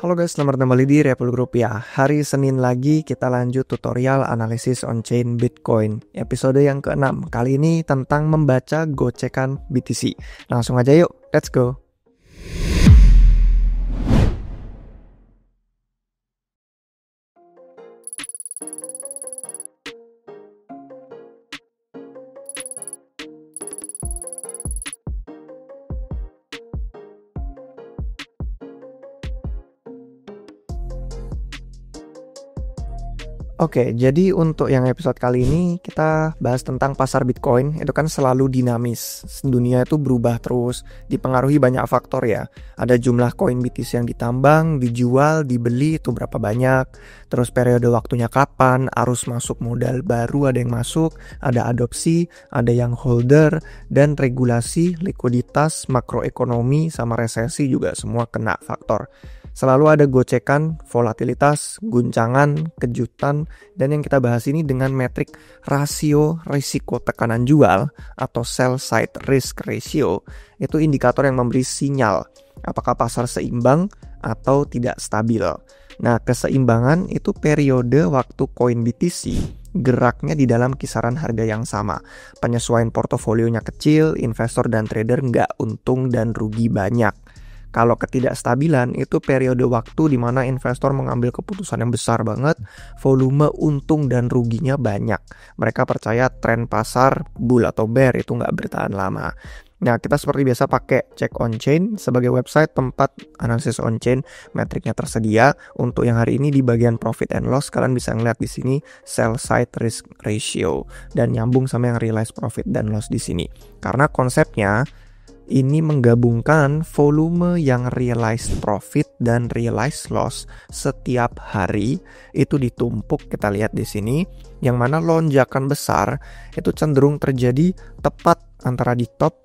Halo guys, selamat kembali di Republik Rupiah. Hari Senin lagi kita lanjut tutorial analisis on-chain Bitcoin. Episode yang ke-6, kali ini tentang membaca gocekan BTC. Langsung aja yuk, let's go. Oke, jadi untuk yang episode kali ini kita bahas tentang pasar Bitcoin. Itu kan selalu dinamis. Dunia itu berubah terus, dipengaruhi banyak faktor ya. Ada jumlah koin BTC yang ditambang, dijual, dibeli itu berapa banyak. Terus periode waktunya kapan, arus masuk modal baru ada yang masuk, ada adopsi, ada yang holder, dan regulasi, likuiditas, makroekonomi, sama resesi juga semua kena faktor. Selalu ada gocekan, volatilitas, guncangan, kejutan, dan yang kita bahas ini dengan metrik rasio risiko tekanan jual atau sell side risk ratio. Itu indikator yang memberi sinyal apakah pasar seimbang atau tidak stabil. Nah, keseimbangan itu periode waktu koin BTC geraknya di dalam kisaran harga yang sama. Penyesuaian portofolionya kecil, investor dan trader nggak untung dan rugi banyak. Kalau ketidakstabilan itu periode waktu di mana investor mengambil keputusan yang besar banget, volume untung dan ruginya banyak. Mereka percaya tren pasar bull atau bear itu nggak bertahan lama. Nah, kita seperti biasa pakai Check On Chain sebagai website tempat analisis on chain, metriknya tersedia. Untuk yang hari ini di bagian profit and loss kalian bisa ngeliat di sini sell side risk ratio dan nyambung sama yang realized profit dan loss di sini. Karena konsepnya ini menggabungkan volume yang realized profit dan realized loss setiap hari itu ditumpuk, kita lihat di sini, yang mana lonjakan besar itu cenderung terjadi tepat antara di top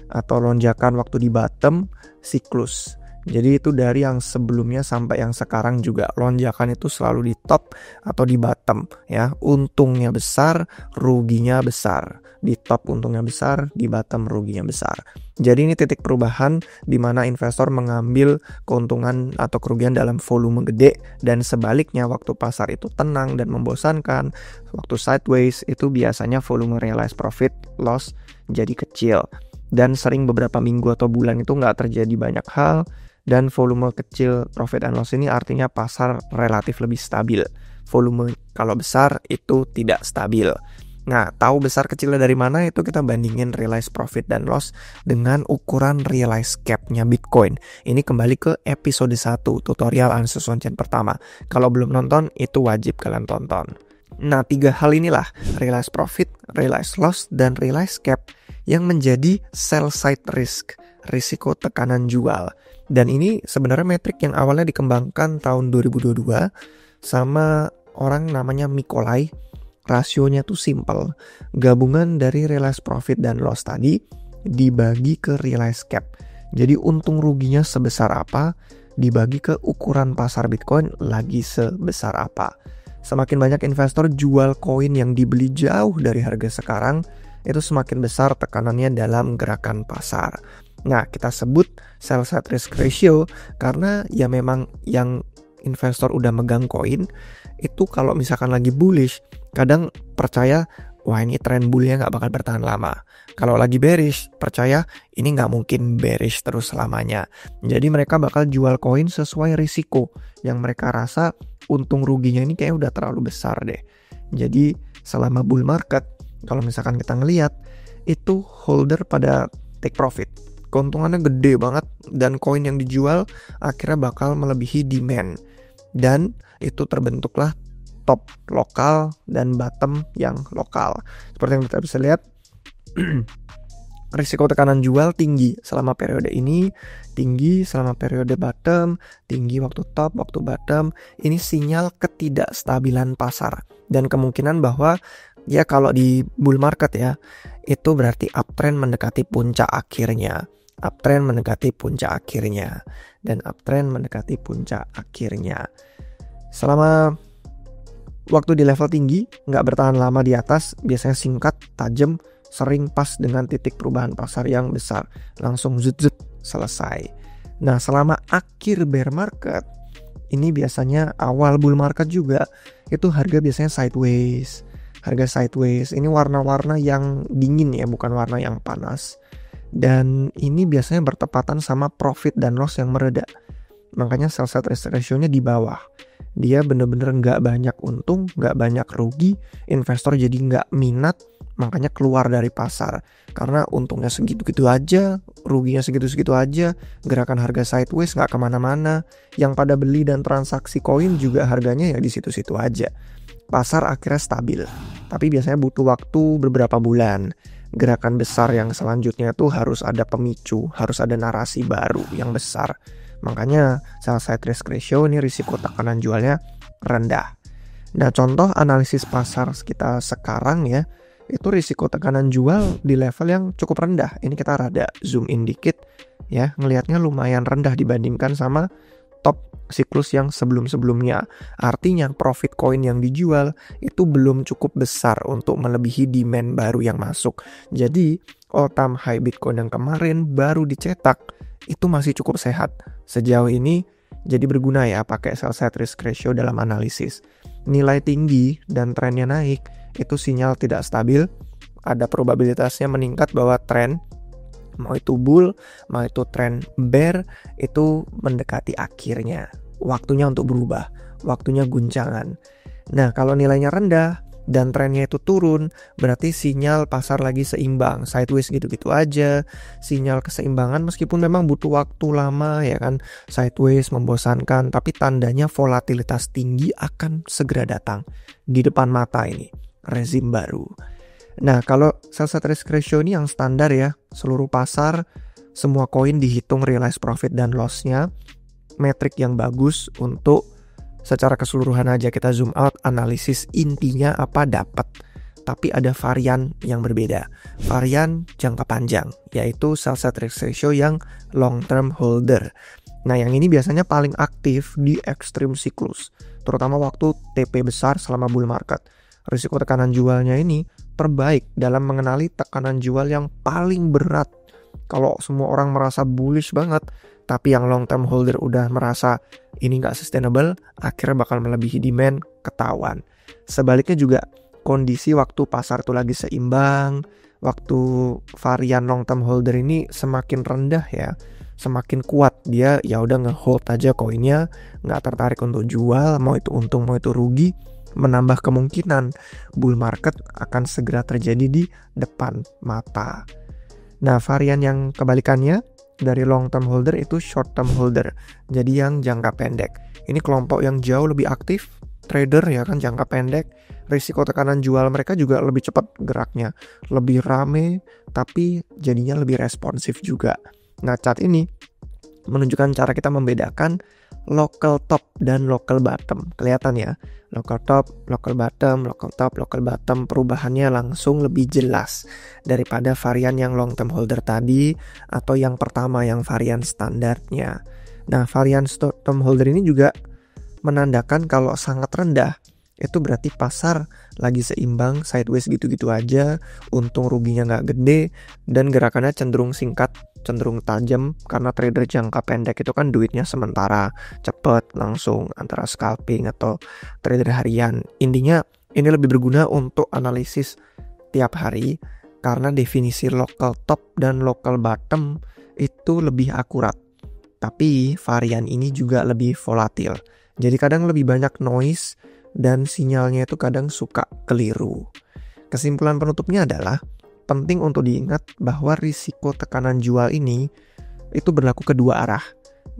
atau lonjakan waktu di bottom siklus. Jadi itu dari yang sebelumnya sampai yang sekarang juga lonjakan itu selalu di top atau di bottom ya. Untungnya besar, ruginya besar. Di top untungnya besar, di bottom ruginya besar. Jadi ini titik perubahan di mana investor mengambil keuntungan atau kerugian dalam volume gede, dan sebaliknya waktu pasar itu tenang dan membosankan, waktu sideways itu biasanya volume realized profit loss jadi kecil. Dan sering beberapa minggu atau bulan itu nggak terjadi banyak hal, dan volume kecil profit and loss ini artinya pasar relatif lebih stabil. Volume kalau besar itu tidak stabil. Nah, tahu besar kecilnya dari mana itu kita bandingin realized profit dan loss dengan ukuran realized cap-nya Bitcoin. Ini kembali ke episode 1 tutorial analisis on-chain pertama. Kalau belum nonton itu wajib kalian tonton. Nah, 3 hal inilah, realized profit, realized loss, dan realized cap yang menjadi sell side risk, risiko tekanan jual. Dan ini sebenarnya metrik yang awalnya dikembangkan tahun 2022 sama orang namanya Mikolai. Rasionya tuh simple, gabungan dari realized profit dan loss tadi dibagi ke realized cap. Jadi untung ruginya sebesar apa dibagi ke ukuran pasar Bitcoin lagi sebesar apa. Semakin banyak investor jual koin yang dibeli jauh dari harga sekarang, itu semakin besar tekanannya dalam gerakan pasar. Nah, kita sebut sell side risk ratio karena ya memang yang investor udah megang koin itu kalau misalkan lagi bullish kadang percaya wah ini tren bullnya nggak bakal bertahan lama. Kalau lagi bearish percaya ini nggak mungkin bearish terus selamanya. Jadi mereka bakal jual koin sesuai risiko yang mereka rasa untung ruginya ini kayak udah terlalu besar deh. Jadi selama bull market kalau misalkan kita ngelihat itu holder pada take profit. Keuntungannya gede banget dan koin yang dijual akhirnya bakal melebihi demand. Dan itu terbentuklah top lokal dan bottom yang lokal. Seperti yang kita bisa lihat, risiko tekanan jual tinggi selama periode ini, tinggi selama periode bottom, tinggi waktu top, waktu bottom. Ini sinyal ketidakstabilan pasar. Dan kemungkinan bahwa ya kalau di bull market ya, itu berarti uptrend mendekati puncak akhirnya. Uptrend mendekati puncak akhirnya. Dan uptrend mendekati puncak akhirnya. Selama waktu di level tinggi, nggak bertahan lama di atas, biasanya singkat, tajam, sering pas dengan titik perubahan pasar yang besar. Langsung zut-zut, selesai. Nah, selama akhir bear market, ini biasanya awal bull market juga itu harga biasanya sideways. Harga sideways ini warna-warna yang dingin ya, bukan warna yang panas. Dan ini biasanya bertepatan sama profit dan loss yang mereda. Makanya sell side risk ratio-nya di bawah. Dia bener-bener nggak banyak untung, nggak banyak rugi, investor jadi nggak minat, makanya keluar dari pasar. Karena untungnya segitu-gitu aja, ruginya segitu-segitu aja, gerakan harga sideways nggak kemana-mana, yang pada beli dan transaksi koin juga harganya ya di situ-situ aja. Pasar akhirnya stabil, tapi biasanya butuh waktu beberapa bulan. Gerakan besar yang selanjutnya tuh harus ada pemicu, harus ada narasi baru yang besar. Makanya sell side risk ratio ini risiko tekanan jualnya rendah. Nah, contoh analisis pasar kita sekarang ya, itu risiko tekanan jual di level yang cukup rendah. Ini kita rada zoom in dikit ya, ngelihatnya lumayan rendah dibandingkan sama top siklus yang sebelum-sebelumnya. Artinya profit coin yang dijual itu belum cukup besar untuk melebihi demand baru yang masuk. Jadi all time high Bitcoin yang kemarin baru dicetak itu masih cukup sehat. Sejauh ini jadi berguna ya pakai sell side risk ratio dalam analisis. Nilai tinggi dan trennya naik itu sinyal tidak stabil. Ada probabilitasnya meningkat bahwa tren, mau itu bull, mau itu tren bear, itu mendekati akhirnya. Waktunya untuk berubah, waktunya guncangan. Nah, kalau nilainya rendah dan trennya itu turun, berarti sinyal pasar lagi seimbang, sideways gitu-gitu aja. Sinyal keseimbangan meskipun memang butuh waktu lama ya kan, sideways membosankan, tapi tandanya volatilitas tinggi akan segera datang di depan mata ini, rezim baru. Nah, kalau sell side risk ratio ini yang standar ya, seluruh pasar, semua koin dihitung realized profit dan loss-nya, metrik yang bagus untuk secara keseluruhan aja kita zoom out, analisis intinya apa dapat. Tapi ada varian yang berbeda, varian jangka panjang, yaitu sell side risk ratio yang long term holder. Nah, yang ini biasanya paling aktif di ekstrim siklus, terutama waktu TP besar selama bull market. Risiko tekanan jualnya ini terbaik dalam mengenali tekanan jual yang paling berat. Kalau semua orang merasa bullish banget, tapi yang long term holder udah merasa ini nggak sustainable, akhirnya bakal melebihi demand, ketahuan. Sebaliknya juga kondisi waktu pasar tuh lagi seimbang, waktu varian long term holder ini semakin rendah ya, semakin kuat dia ya udah nge-hold aja koinnya, nggak tertarik untuk jual, mau itu untung mau itu rugi, menambah kemungkinan bull market akan segera terjadi di depan mata. Nah, varian yang kebalikannya dari long term holder itu short term holder, jadi yang jangka pendek. Ini kelompok yang jauh lebih aktif, trader ya kan, jangka pendek. Risiko tekanan jual mereka juga lebih cepat geraknya, lebih rame, tapi jadinya lebih responsif juga. Nah, chart ini menunjukkan cara kita membedakan local top dan local bottom. Kelihatan ya, local top, local bottom, local top, local bottom, perubahannya langsung lebih jelas daripada varian yang long term holder tadi atau yang pertama yang varian standarnya. Nah, varian short term holder ini juga menandakan kalau sangat rendah, itu berarti pasar lagi seimbang, sideways gitu-gitu aja, untung ruginya nggak gede, dan gerakannya cenderung singkat, cenderung tajam, karena trader jangka pendek itu kan duitnya sementara, cepet, langsung, antara scalping atau trader harian. Intinya ini lebih berguna untuk analisis tiap hari, karena definisi local top dan local bottom itu lebih akurat. Tapi varian ini juga lebih volatil, jadi kadang lebih banyak noise, dan sinyalnya itu kadang suka keliru. Kesimpulan penutupnya adalah penting untuk diingat bahwa risiko tekanan jual ini itu berlaku kedua arah.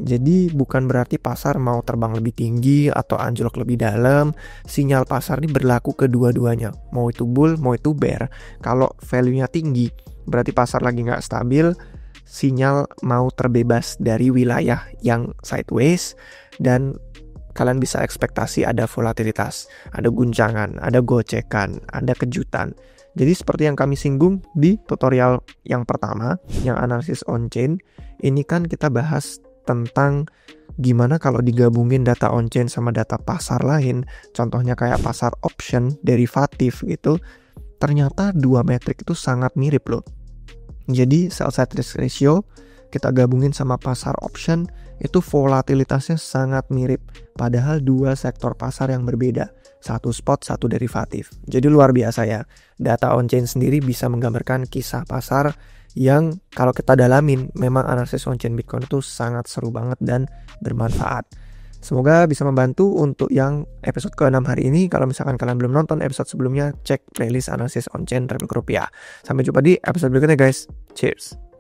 Jadi bukan berarti pasar mau terbang lebih tinggi atau anjlok lebih dalam. Sinyal pasar ini berlaku kedua-duanya, mau itu bull, mau itu bear. Kalau value-nya tinggi, berarti pasar lagi nggak stabil. Sinyal mau terbebas dari wilayah yang sideways, dan kalian bisa ekspektasi ada volatilitas, ada guncangan, ada gocekan, ada kejutan. Jadi seperti yang kami singgung di tutorial yang pertama, yang analisis on-chain, ini kan kita bahas tentang gimana kalau digabungin data on-chain sama data pasar lain, contohnya kayak pasar option, derivatif gitu, ternyata dua metrik itu sangat mirip loh. Jadi sell side risk ratio kita gabungin sama pasar option, itu volatilitasnya sangat mirip. Padahal dua sektor pasar yang berbeda. Satu spot, satu derivatif. Jadi luar biasa ya. Data on-chain sendiri bisa menggambarkan kisah pasar yang kalau kita dalamin, memang analisis on-chain Bitcoin itu sangat seru banget dan bermanfaat. Semoga bisa membantu untuk yang episode ke-6 hari ini. Kalau misalkan kalian belum nonton episode sebelumnya, cek playlist analisis on-chain Republik Rupiah. Sampai jumpa di episode berikutnya guys. Cheers!